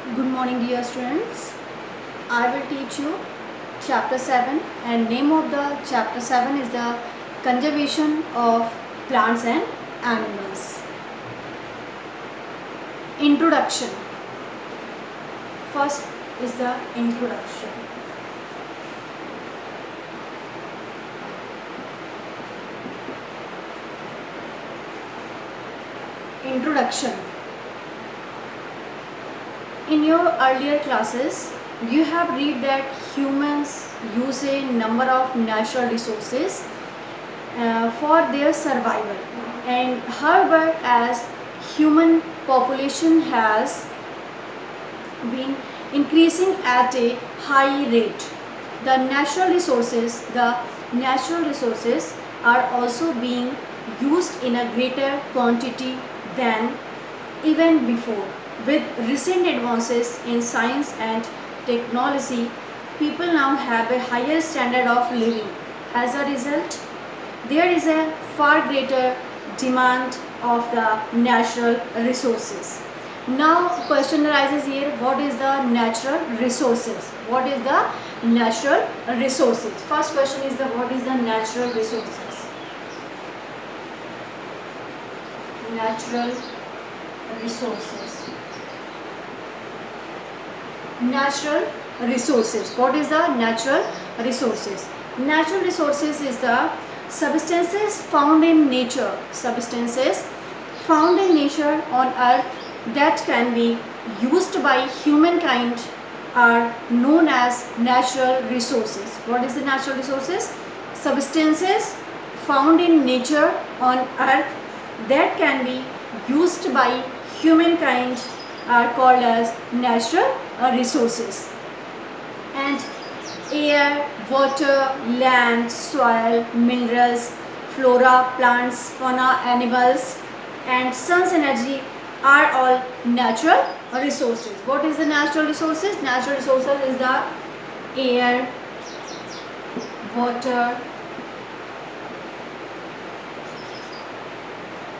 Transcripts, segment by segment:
Good morning, dear students. I will teach you chapter 7, and name of the chapter 7 is the conservation of plants and animals. Introduction. First is the introduction. Introduction. In your earlier classes, you have read that humans use a number of natural resources for their survival, and however, as human population has been increasing at a high rate, the natural resources are also being used in a greater quantity than even before. With recent advances in science and technology, people now have a higher standard of living. As a result, there is a far greater demand of the natural resources. Now question arises here, what is the natural resources? What is the natural resources? First question is what is the natural resources? Natural resources. Natural resources. What is the natural resources? Natural resources is the substances found in nature. Substances found in nature on earth that can be used by humankind are known as natural resources. What is the natural resources? Substances found in nature on earth that can be used by humankind are called as natural resources. And air, water, land, soil, minerals, flora, plants, fauna, animals, and sun's energy are all natural resources. What is the natural resources? Natural resources is the air, water,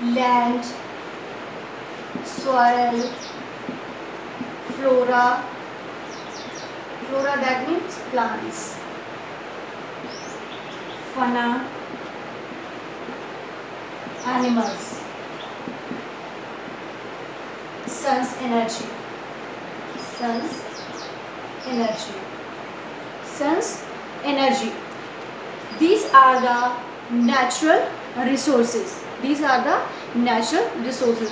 land, soil, flora that means plants, fauna, animals, sun's energy, these are the natural resources.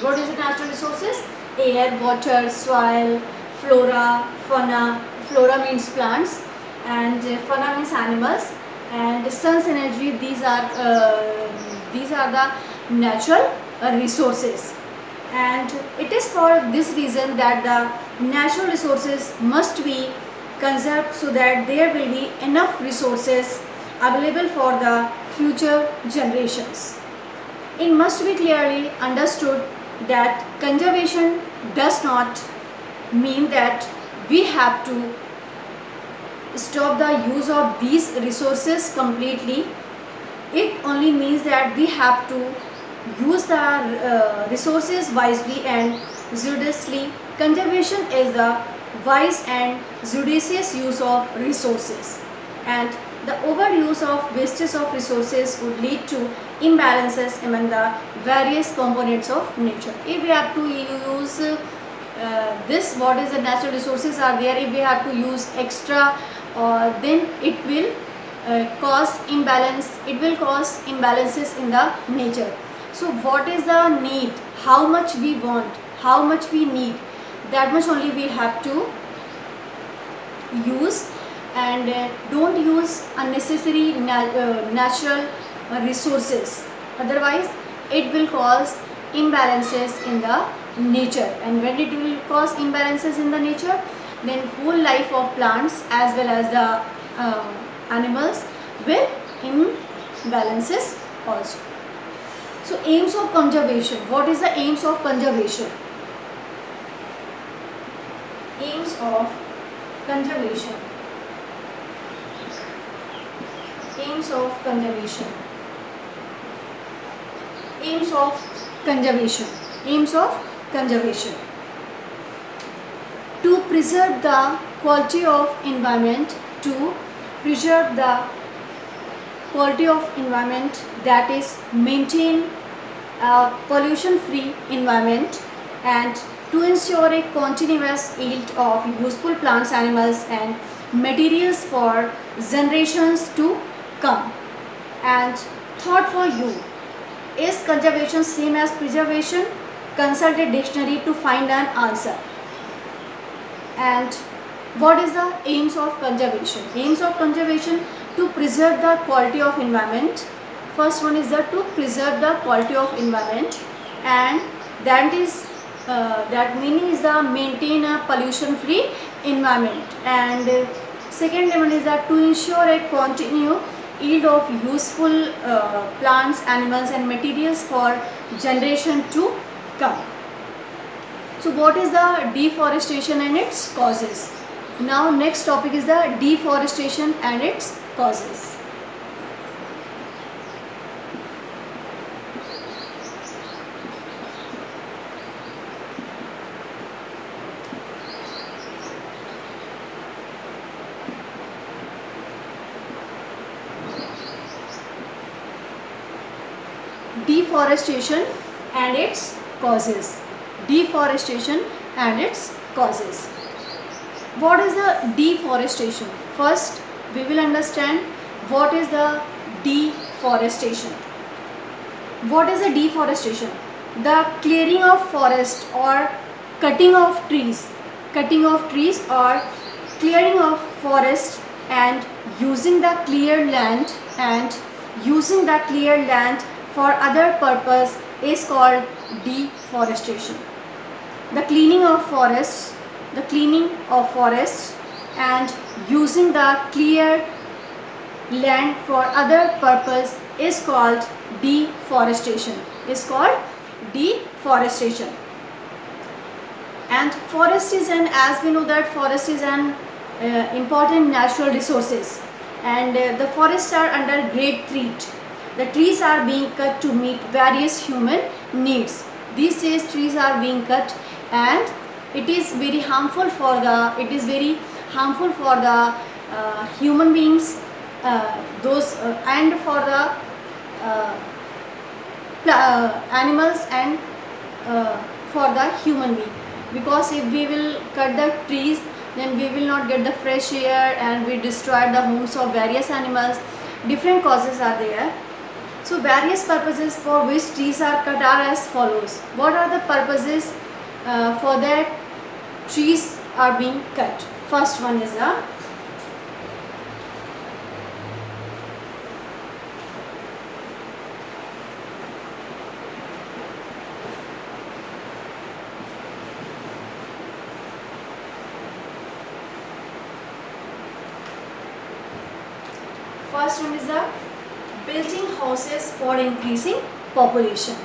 What is the natural resources? Air, water, soil, flora, fauna. Flora means plants and fauna means animals, and sun's energy. These are the natural resources, and it is for this reason that the natural resources must be conserved so that there will be enough resources available for the future generations. It must be clearly understood that conservation does not mean that we have to stop the use of these resources completely. It only means that we have to use the resources wisely and judiciously. Conservation is the wise and judicious use of resources, and the overuse of wastage of resources would lead to imbalances among the various components of nature. If we have to use this, what is the natural resources are there, if we have to use extra, then it will cause imbalances in the nature. So what is the need, how much we want, how much we need, that much only we have to use, and don't use unnecessary natural resources, otherwise it will cause imbalances in the nature, and when it will cause imbalances in the nature, then whole life of plants as well as the animals will imbalances also. So aims of conservation. What is the aims of conservation? Aims of conservation. Aims of conservation. Aims of conservation. Aims of conservation. To preserve the quality of environment, to preserve the quality of environment, that is maintain a pollution free environment, and to ensure a continuous yield of useful plants, animals and materials for generations to come. And thought for you: is conservation same as preservation? Consult a dictionary to find an answer. And what is the aims of conservation? Aims of conservation: to preserve the quality of environment. First one is the to preserve the quality of environment, and that is that meaning is the maintain a pollution free environment. And second one is that to ensure a continued yield of useful plants, animals and materials for generation to come. So what is the deforestation and its causes? Now next topic is the deforestation and its causes. Deforestation and its causes. Deforestation and its causes. What is the deforestation? First, we will understand what is the deforestation. What is the deforestation? The clearing of forest or cutting of trees. Cutting of trees or clearing of forest and using the cleared land for other purpose is called deforestation. The cleaning of forests and using the cleared land for other purpose is called deforestation. And forest is an, as we know that forest is an important natural resources, and the forests are under great threat. The trees are being cut to meet various human needs. These days trees are being cut, and it is very harmful for the human beings, and for the animals, and for the human being, because if we will cut the trees, then we will not get the fresh air and we destroy the homes of various animals. Different causes are there. So various purposes for which trees are cut are as follows. What are the purposes for that trees are being cut? First one is the building houses for increasing population.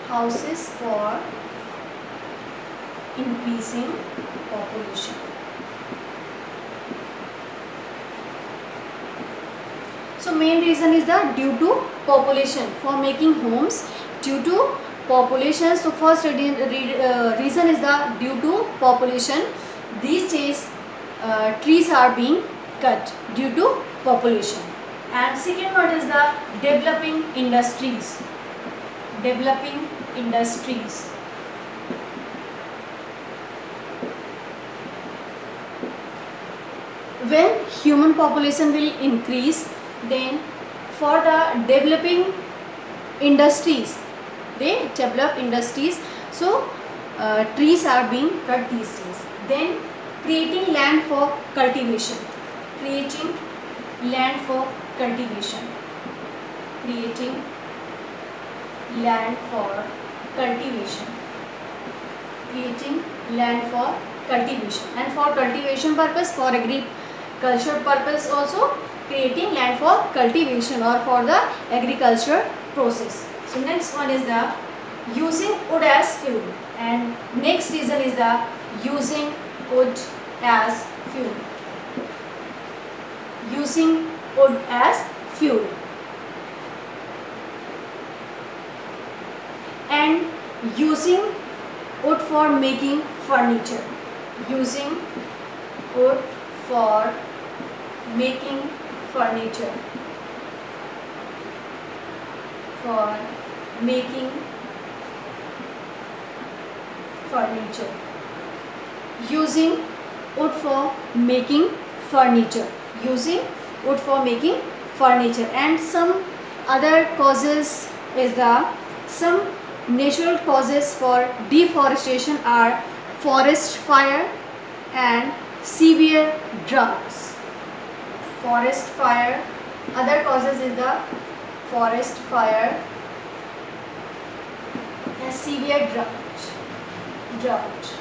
Houses for increasing population. So main reason is the due to population, for making homes due to population. So first reason is the due to population. These days trees are being cut due to population. And second one is the developing industries. Developing industries. When human population will increase, then for the developing industries, they develop industries, so trees are being cut these days. Then creating land for cultivation. Creating land for cultivation. Creating land for cultivation. Creating land for cultivation. And for cultivation purpose, for agriculture purpose also, creating land for cultivation or for the agriculture process. So next one is the using wood as fuel, and next reason is the using wood as fuel. Using wood as fuel. and using wood for making furniture. Using wood for making furniture. For making furniture. Using wood for making furniture. Using wood for making furniture. And some other causes is some natural causes for deforestation are forest fire and severe droughts. Forest fire. Other causes is the forest fire and severe drought.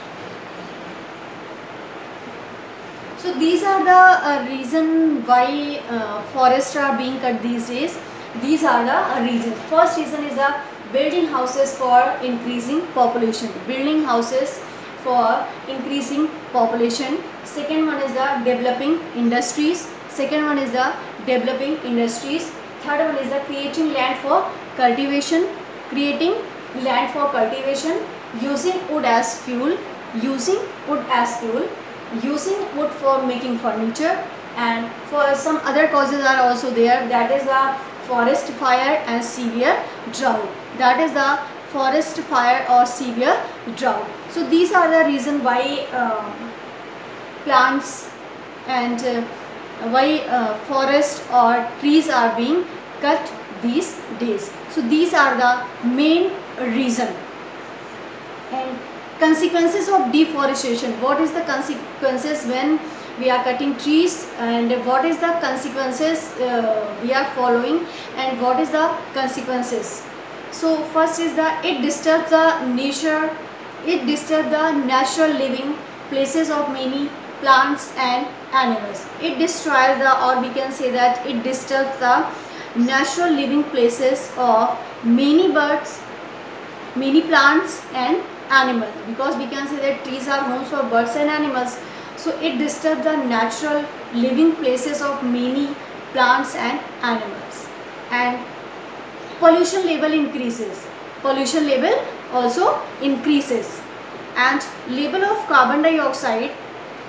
So these are the reason why forests are being cut these days. These are the reasons. First reason is the building houses for increasing population. Building houses for increasing population. Second one is the developing industries. Second one is the developing industries. Third one is the creating land for cultivation. Creating land for cultivation. Using wood as fuel. Using wood as fuel. Using wood for making furniture. And for some other causes are also there. That is the forest fire and severe drought. That is the forest fire or severe drought. So these are the reason why plants and why forest or trees are being cut these days. So these are the main reason. And consequences of deforestation. What is the consequences when we are cutting trees, and what is the consequences we are following, and what is the consequences? So first is that it disturbs the nature, it disturbs the natural living places of many plants and animals. It destroys the, or we can say that it disturbs the natural living places of many birds, many plants and animals, because we can say that trees are homes for birds and animals. So it disturbs the natural living places of many plants and animals. And pollution level increases. Pollution level also increases. And level of carbon dioxide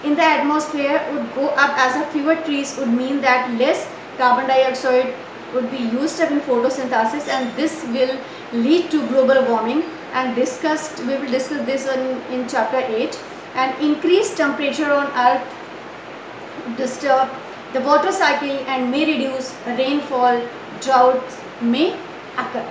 in the atmosphere would go up, as a fewer trees would mean that less carbon dioxide would be used up in photosynthesis, and this will lead to global warming. And we will discuss this in chapter 8. And increased temperature on earth disturb the water cycle and may reduce rainfall. Droughts may occur.